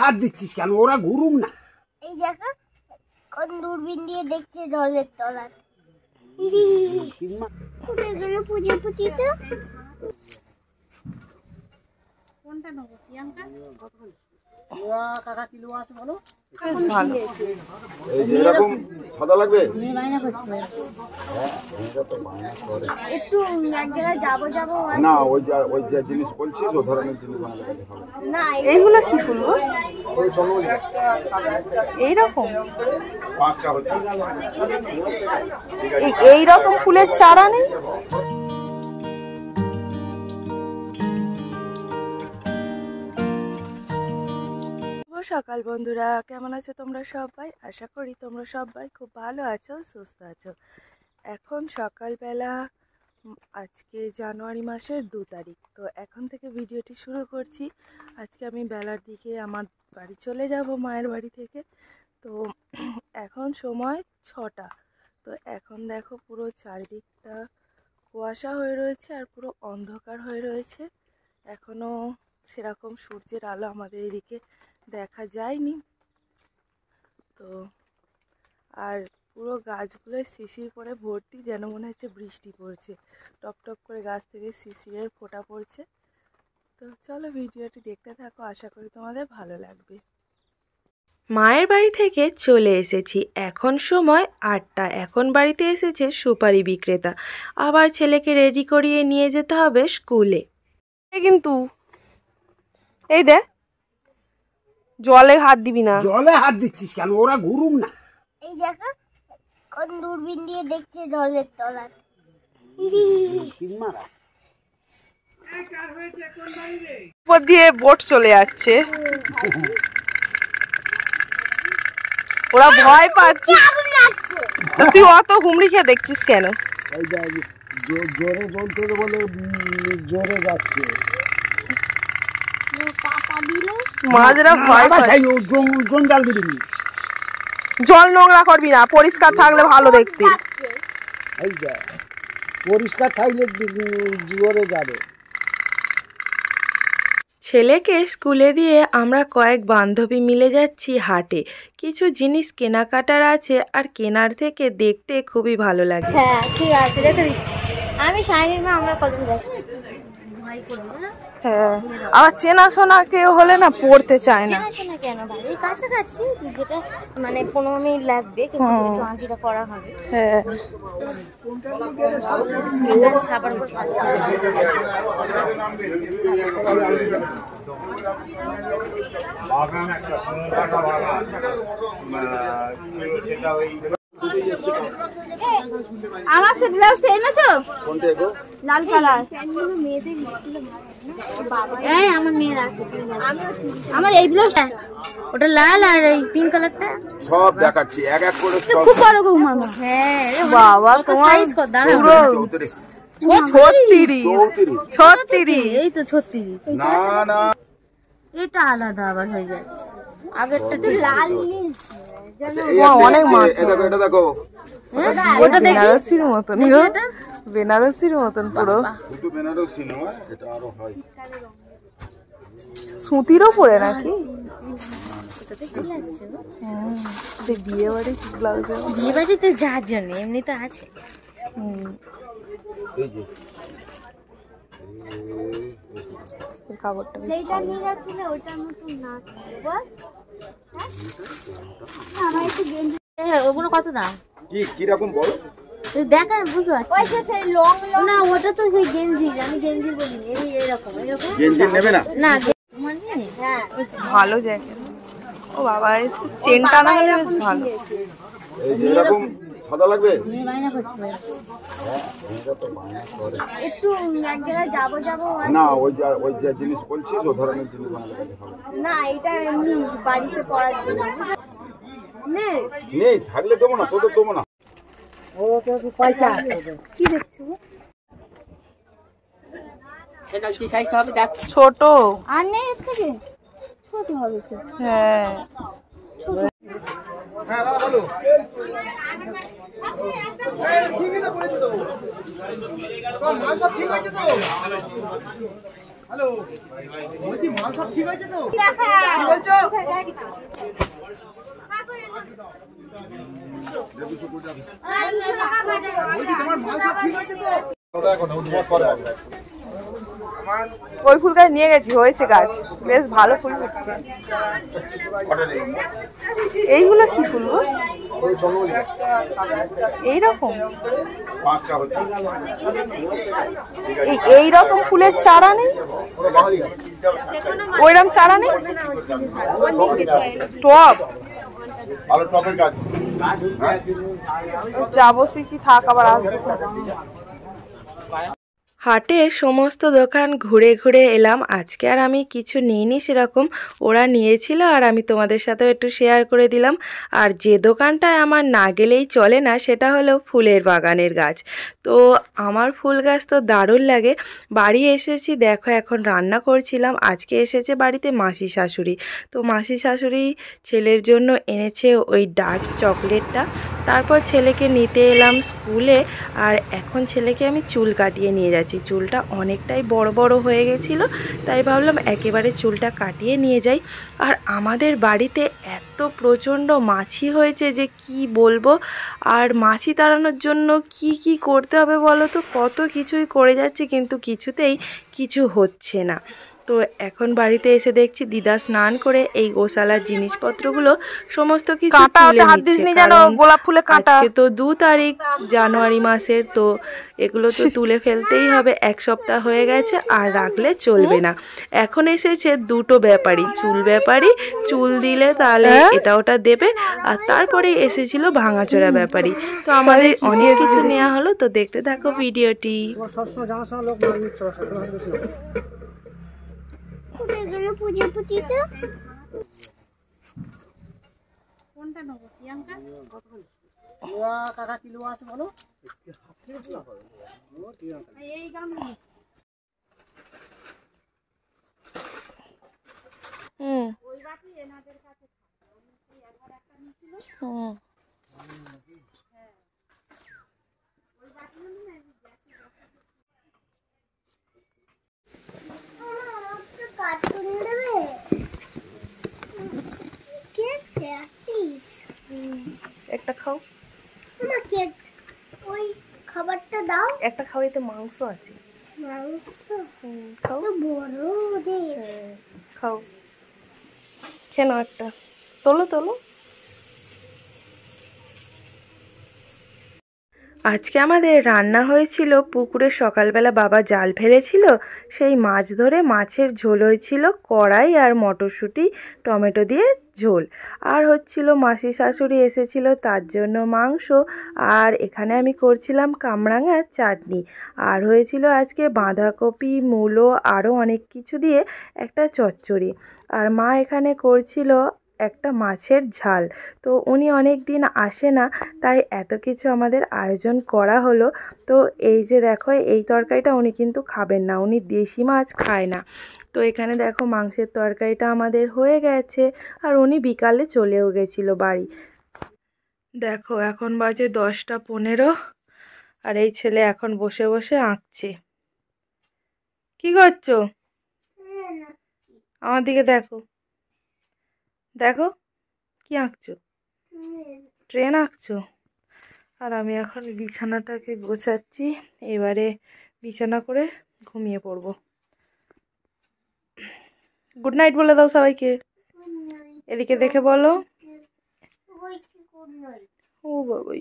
হাত দিচ্ছিস কেন? ওরা ঘুরুম না। এই দেখো কোন দূরবীন দিয়ে দেখছে জলের তলায়। কোথায় গেল পুজো পুটিটা? কোনটা নেবো প্রিয়াঙ্কা? কাকা কিলো আছে বলো? বেশ ভালো। এই যে এরকম সাদা লাগবে। মেয়ে বায়না করছে। একটু এক জায়গায় যাবো না ওই যে জিনিস বলছিস ও ধরনের জিনিস বানাতে হবে না। এইগুলো কি ফুল গো? ওই চলো এইরকম পাঁচটা হচ্ছে এইরকম ফুলের চারা নেই? সকাল বন্ধুরা, কেমন আছো তোমরা সবাই? আশা করি তোমরা সবাই খুব ভালো আছো, সুস্থ আছো। এখন সকালবেলা, আজকে জানুয়ারি মাসের 2 তারিখ। তো এখন থেকে ভিডিওটি শুরু করছি। আজকে আমি বেলার দিকে আমার বাড়ি চলে যাব, মায়ের বাড়ি থেকে। তো এখন সময় 6টা। তো এখন দেখো পুরো চারিদিকটা কুয়াশা হয়ে রয়েছে আর পুরো অন্ধকার হয়ে রয়েছে। এখনও সেরকম সূর্যের আলো আমাদের এদিকে দেখা যায়নি। তো আর পুরো গাছগুলোয় শিশির পরে ভর্তি, যেন মনে হচ্ছে বৃষ্টি পড়ছে। টপ টপ করে গাছ থেকে শিশিরের ফোঁটা পড়ছে। তো চলো ভিডিওটি দেখতে থাকো, আশা করি তোমাদের ভালো লাগবে। মায়ের বাড়ি থেকে চলে এসেছি, এখন সময় 8টা। এখন বাড়িতে এসেছে সুপারি বিক্রেতা। আবার ছেলেকে রেডি করিয়ে নিয়ে যেতে হবে স্কুলে। কিন্তু এই দেখ, জলে হাত দিবি না। জলে হাত দিচ্ছিস কেন? ওরা ঘুরুম না। এই দেখো কোন দূরবীন দিয়ে দেখছে জলের তলায়। উপর দিয়ে বোট চলে যাচ্ছে, ওরা ভয় পাচ্ছে। তুই অত হুমড়ি খেয়ে দেখছিস কেন? জোরে চলতে বলে জোরে যাচ্ছে। মাঝরা ভয় পাচ্ছে। জঞ্জাল দিবি, জল নোংরা করবি না, পরিষ্কার থাকলে ভালো দেখতে। এই যা পরিষ্কার থাকলে জোরে যাবে। ছেলেকে স্কুলে দিয়ে আমরা কয়েক বান্ধবী মিলে যাচ্ছি হাটে। কিছু জিনিস কেনাকাটার আছে, আর কেনার থেকে দেখতে খুবই ভালো লাগে। হ্যাঁ ঠিক আছে, রেখে দিচ্ছি। আমি শাইনির মা, আমরা কত যাচ্ছি। হ্যাঁ, আবার চেনাশোনা কেউ হলে না পড়তে চায় না। চেনাশোনা কেন, বাড়ির কাছাকাছি, যেটা মানে 15 মিনিট লাগবে, কিন্তু একটু আঁটিটা করা হবে। হ্যাঁ, ছাপার আমার সে ব্লাউজটা এনেছো? কোনটা গো? লাল কালার। মেয়েদের এই আমার মেয়ের আছে। আমার এই ব্লাউজটা, ওটা লাল আর এই পিঙ্ক কালারটা সব দেখাচ্ছি এক এক করে। খুব বড় গো মামা। হ্যাঁ বাবা তোমার সাইজ কত? দাঁড়া, পুরো 34 36। এই তো 36। না না এটা আলাদা আবার হয়ে যাচ্ছে। আগেরটা তো লাল অনেক মাত্র। এটা দেখো ওটা দেখি বেনারসির মতন গো, বেনারসির মতন পুরো। শুধু বেনারসি নয়, এটা আরো হয় সুতিরও পরে নাকি? ওটাতে কি লাগছে গো? বিয়ে বাড়ি ব্লাউজ, বিয়ে বাড়িতে যাওয়ার জন্য এমনি তো আছে। এই যে কাপড়টা সেইটা নিয়ে যাচ্ছিলে, ওটার মতন না বল। আমার একটু গেঞ্জি, ওগুলো কত দাম? কি রকম বল? দেখা বুঝতে পারছি। ওই যে সেই লং লং, না ওটা তো সেই গেঞ্জি, আমি গেঞ্জি বলিনি। এই এরকম এরকম গেঞ্জি নেবে না? না মানে হ্যাঁ ভালো জ্যাকেট। ও বাবা, চেনটা না হলে বেশ ভালো। এই যে এরকম সাদা লাগবে। মেয়ে বায়না করছে। এটা তো বায়না করে। একটু এক জায়গায় যাবো না ওই যে জিনিস বলছিস ও ধরনের জিনিস বানাতে হবে না। এটা এমনি বাড়িতে পরার জন্য। নেই থাকলে দেবো না, তোদের দেবো না। ও তো পয়সা কি দেখছো? এটা কি সাইজ হবে দেখ। ছোট, আর নেই এর থেকে ছোট হবে তো। হ্যাঁ হ্যাঁ দাদা বলো। মাল সব ঠিক আছে তো? হ্যালো, বলছি ওই ফুল গাছ নিয়ে গেছি, হয়েছে গাছ, বেশ ভালো ফুল হচ্ছে। এইগুলো কি ফুল গো? এইরকম এইরকম ফুলের চারা নেই? ওইরকম চারা নেই? টব যাবো, সিচি থাক, আবার আসবো। হাটে সমস্ত দোকান ঘুরে ঘুরে এলাম। আজকে আর আমি কিছু নিইনি সেরকম, ওরা নিয়েছিল আর আমি তোমাদের সাথেও একটু শেয়ার করে দিলাম। আর যে দোকানটায় আমার না গেলেই চলে না সেটা হলো ফুলের বাগানের গাছ। তো আমার ফুল গাছ তো দারুণ লাগে। বাড়ি এসেছি, দেখো এখন রান্না করছিলাম। আজকে এসেছে বাড়িতে মাসি শাশুড়ি। তো মাসি শাশুড়ি ছেলের জন্য এনেছে ওই ডার্ক চকলেটটা। তারপর ছেলেকে নিতে এলাম স্কুলে, আর এখন ছেলেকে আমি চুল কাটিয়ে নিয়ে যাচ্ছি। চুলটা অনেকটাই বড় বড় হয়ে গেছিলো, তাই ভাবলাম একেবারে চুলটা কাটিয়ে নিয়ে যাই। আর আমাদের বাড়িতে এত প্রচণ্ড মাছি হয়েছে যে কি বলবো। আর মাছি তাড়ানোর জন্য কি কি করতে হবে বলো তো, কত কিছুই করে যাচ্ছে কিন্তু কিছুতেই কিছু হচ্ছে না। তো এখন বাড়িতে এসে দেখছি দিদা স্নান করে এই গোশালার জিনিসপত্রগুলো সমস্ত কিছু তুলে নিচ্ছে, কারণ গোলাপ ফুলে কাটা। আজকে তো 2 তারিখ জানুয়ারি মাসের, তো এগুলো তো তুলে ফেলতেই হবে। 1 সপ্তাহ হয়ে গেছে, আর রাখলে চলবে না। এখন এসেছে দুটো ব্যাপারী, চুল ব্যাপারী, চুল দিলে তাহলে এটা ওটা দেবে, আর তারপরে এসেছিল ভাঙাচোরা ব্যাপারী। তো আমাদের অনেক কিছু নেওয়া হলো। তো দেখতে থাকো ভিডিওটি। একটা খাও, ওই খাবারটা দাও। একটা খাও, এতে মাংস আছে। মাংস খাও, বড় খাও, খেয়ে নাও একটা, তোলো তোলো। আজকে আমাদের রান্না হয়েছিল পুকুরে, সকালবেলা বাবা জাল ফেলেছিল, সেই মাছ ধরে মাছের ঝোল হয়েছিল, কড়াই আর মটরশুঁটি টমেটো দিয়ে ঝোল। আর হচ্ছিল মাসি শাশুড়ি এসেছিল তার জন্য মাংস, আর এখানে আমি করছিলাম কামরাঙার চাটনি। আর হয়েছিল আজকে বাঁধাকপি, মূলো, আরও অনেক কিছু দিয়ে একটা চচ্চড়ি। আর মা এখানে করছিল একটা মাছের ঝাল। তো উনি অনেক দিন আসে না, তাই এত কিছু আমাদের আয়োজন করা হলো। তো এই যে দেখো, এই তরকারিটা উনি কিন্তু খাবেন না, উনি দেশি মাছ খায় না। তো এখানে দেখো মাংসের তরকারিটা আমাদের হয়ে গেছে, আর উনি বিকালে চলেও গেছিলো বাড়ি। দেখো এখন বাজে 10টা 15, আর এই ছেলে এখন বসে বসে আঁকছে। কি করছো? আমার দিকে দেখো, দেখো কি আঁকছো, ট্রেন আঁকছো। আর আমি এখন বিছানাটাকে গোছাচ্ছি, এবারে বিছানা করে ঘুমিয়ে পড়বো। গুড নাইট বলে দাও সবাইকে, এদিকে দেখে বলো। ও বাবা।